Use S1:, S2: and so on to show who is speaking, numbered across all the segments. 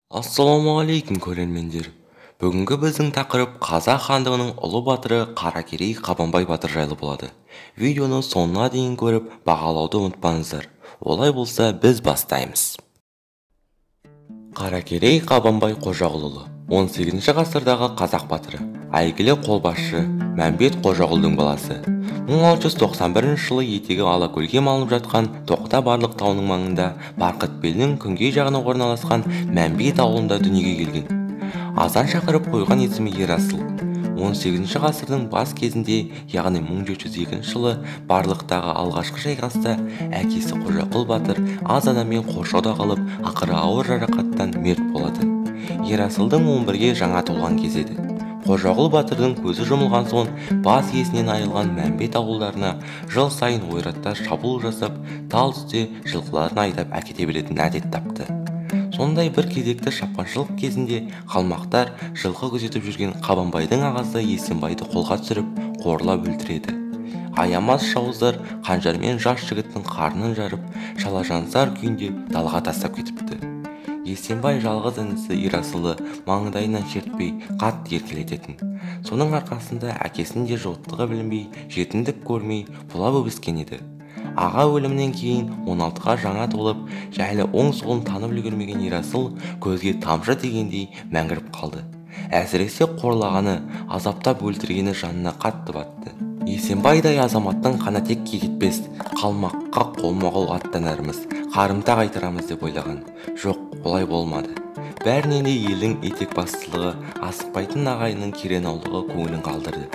S1: Ассалаумағалейкум көрермендер. Бүгінгі біздің тақырып Қазақ хандығының ұлы батыры Қаракерей Қабанбай батыр жайлы болады. Видеоны соңына дейін көріп, бағалауды ұмытпаңыздар. Олай болса, біз бастаймыз. Қаракерей Қабанбай Қожағұлұлы 18 ғасырдағы қазақ батыры, әйгілі қолбасшы Мәмбет Қожағұлдың баласы. 1691 жылы етегі Алакөлге малынып жатқан Тоқта Барлық тауының маңында Барқытбелдің күнгей жағына орналасқан Мәмбет ауылында дүниеге келген. Азан шақырып қойған есімі Ерасыл. 18 ғасырдың бас кезінде, яғни 1702 жылы Барлықтағы алғашқы шайқаста әкесі Қожағұл батыр аз адаммен қоршауда қалып, ақыры ауыр жарақаттан мерт болады. Ерасылдың 11-ге жаңа толған кезі еді. Қожағұл батырдың көзі жұмылған соң бас иесінен айырылған Мәмбет ауылдарына жыл сайын ойраттар шабуыл жасап, тал үсте жылқыларын айдап әкете беретін әдет тапты. Сондай бір кезекті шапқыншылық кезінде қалмақтар жылқы күзетіп жүрген Қабанбайдың ағасы Есенбайды қолға түсіріп, қорлап өлтіреді. Аямас жауыздар қанжармен жас жігіттің қарнын жарып, шалажансар күйінде далаға тастап кетіпті. Есенбай жалғыз інісі Ерасылды маңдайынан шертпей қатты еркелететін. Соның арқасында әкесінің де жоқтығы білінбей, жетімдік көрмей, бұлап өскен еді. Аға өлімінен кейін 16-ға жаңа толып, жайлы оң-солын танып үлгермеген Ерасыл көзге тамшы тигендей мәңгіріп қалды. Әсіресе қорлағаны, азаптап өлтіргені жанына қатты батты. Есенбайдай азаматтың қаны текке кетпес, қалмаққа қолма-қол аттанармыз, қарымта қайтарамыз деп ойлаған. Жоқ, олай болмады. Бәрінен де елдің етек бастылығы, асықпайтын ағайынның керенаулығы көңілін қалдырды.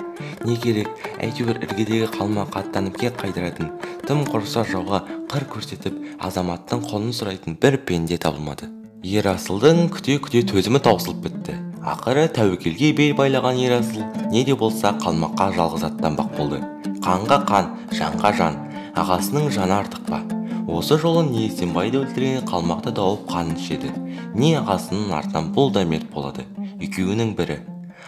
S1: Не керек, әйтеуір іргедегі қалмаққа аттанып кек қайдыратын, тым құрыса жауға қыр көрсетіп, азаматтың қолын сұрайтын бір пенде табылмады. Ерасылдың күте-күте төзімі таусылып бітті. Ақыры тәуекелге бел байлаған Ерасыл не де болса қалмаққа жалғыз аттанбақ болды. Қанға қан, жанға жан, ағасының жаны артық па? Осы жолы не Есенбайды өлтірген қалмақты дауып қанын ішеді, не ағасының артынан бұл да мерт болады. Екеуінің бірі.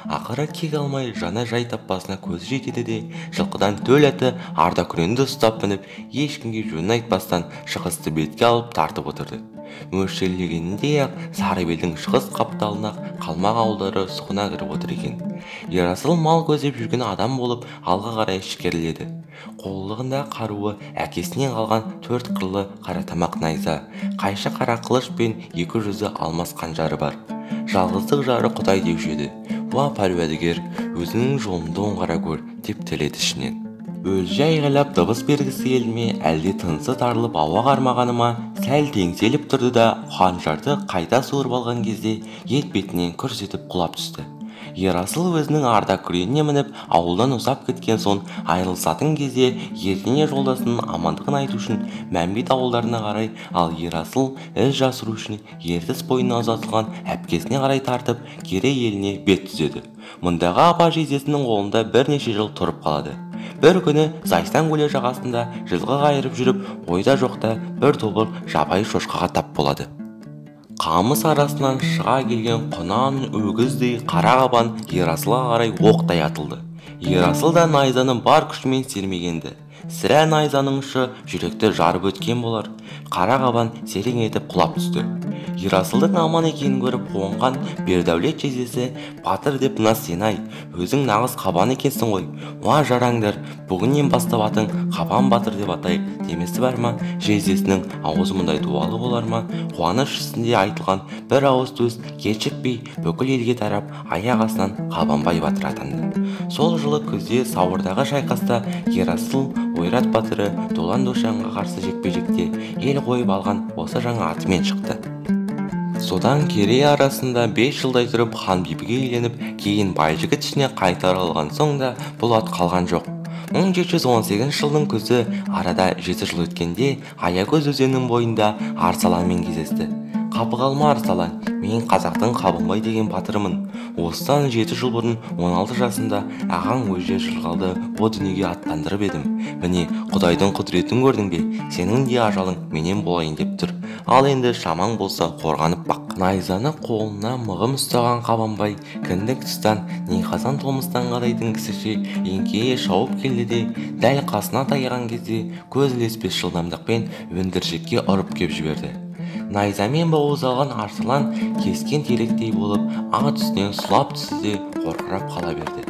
S1: Ақыры кек алмай жана жай таппасына көзі жетеді де, жылқыдан төл аты Ардакүренді ұстап мініп, ешкімге жөнін айтпастан шығысты бетке алып тартып отырды. Мөлшерлегенінде-ақ Сарыбелдің шығыс қапталына қалмақ ауылдары сұғына кіріп отыр екен. Ерасыл мал көздеп жүрген адам болып алға қарай ішкеріледі. Қолығында қаруы әкесінен қалған 4 қырлы қаратамақ найза, қайшы қара қылыш пен 2 жүзі алмас қанжары бар. Жалғыздық жары Құдай деуші еді. Уа пәруәрдігер, өзінің жолыңды оңғара көр деп тіледі ішінен. Өлже айғайлап дыбыс бергісі келді ме, әлде тынысы тарылып ауа қармағаны ма, сәл теңселіп тұрды да қанжарды қайта суырып алған кезде ет бетінен күрс етіп құлап түсті. Ерасыл өзінің Ардакүреніне мініп ауылдан ұзап кеткен соң айырылысатын кезде ертеңіне жолдасының амандығын айту үшін Мәмбет ауылдарына қарай, ал Ерасыл із жасыру үшін ертіс бойына ұзатылған әпкесіне қарай тартып керей еліне бет түзеді. Мұндағы апа жездесінің қолында бірнеше жыл тұрып қалады. Бір күні Зайсан көлі жағасында жылқы қайырып жүріп, ойда жоқта бір тобыр жабайы шошқаға тап болады. Қамыс арасынан шыға келген құнан өгіздей қара қабан Ерасылға қарай оқтай атылды. Ерасыл да найзаны бар күшімен сермегенді. Сірә найзаның ұшы жүректі жарып өткен болар. Қара қабан серең етіп құлап түсті. Ерасылдың аман екенін көріп қуанған Бердәулет жездесі батыр деп мына сен-ай, өзің нағыз қабан екенсің ғой. Уа жараңдар, бүгіннен бастап атың Қабан батыр деп атайық демесі бар ма? Жездесінің аузы мұндай дуалы болар ма? Қуаныш үстінде айтылған бір ауыз сөз кешікпей бүкіл елге тарап, аяқ астынан Қабанбай батыр атанды. Сол жылы күзде Сауырдағы шайқаста Ерасыл ойрат батыры Долан Дошанға қарсы жекпе-жекте ел қойып алған осы жаңа атымен шықты. Содан керей арасында 5 жылдай тұрып хан бибіге үйленіп, кейін байжігіт ішіне қайтарылған соң да бұл ат қалған жоқ. 1718 жылдың күзі арада 7 жыл өткенде Аягөз өзенінің бойында Арсаланмен кездесті. Қапы қалма Арсалан, мен қазақтың Қабанбай деген батырымын. Осыдан 7 жыл бұрын 16 жасында ағаң Өже Жырғалды о дүниеге аттандырып едім. Міне, Құдайдың құдіретін көрдің бе? Сенің де ажалың менен болайын деп тұр. Ал енді шамаң болса қорғанып бақ. Найзаны қолына мығым ұстаған Қабанбай кіндік тұстан Ниқазан толмыстан қарайтын кісіше еңкейе шауып келді де, дәл қасына таяған кезде көз ілеспес жылдамдықпен өндіржекке ұрып кеп жіберді. найзамен бауыз алған арсылан кескен теректей болып ат үстінен сұлап түсті де қорқырап қала берді.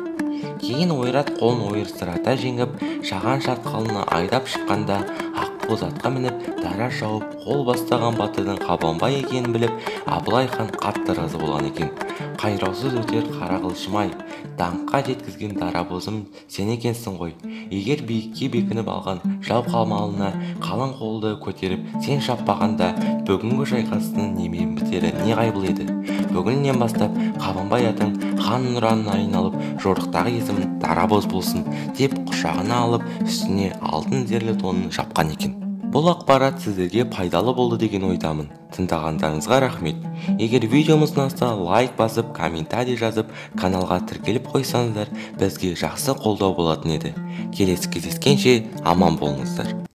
S1: Кейін ойрат қолын ойырсырата жеңіп, шаған шатқалына айдап шыққанда ақбоз атқа мініп, дара шауып, қол бастаған батырдың Қабанбай екенін біліп, Абылай хан қатты разы болған екен. Қайраусыз өтер қара қылышым-ай, даңққа жеткізген дарабозым сен екенсің ғой. Егер биікке бекініп алған жау қамалына қалың қолды көтеріп сен шаппағанда, бүгінгі шайқастың немен бітері не қайбыл еді. Бүгіннен бастап Қабанбай атың хан нұранына айналып, жорықтағы есімін дарабоз болсын деп құшағына алып, үстіне алтын зерлі тонын жапқан екен. Бұл ақпарат сіздерге пайдалы болды деген ойдамын. Тыңдағандарыңызға рахмет. Егер видеомыз ұнаса, лайк басып, комментарий жазып, каналға тіркеліп қойсаңыздар, бізге жақсы қолдау болатын еді. Келесі кездескенше аман болыңыздар.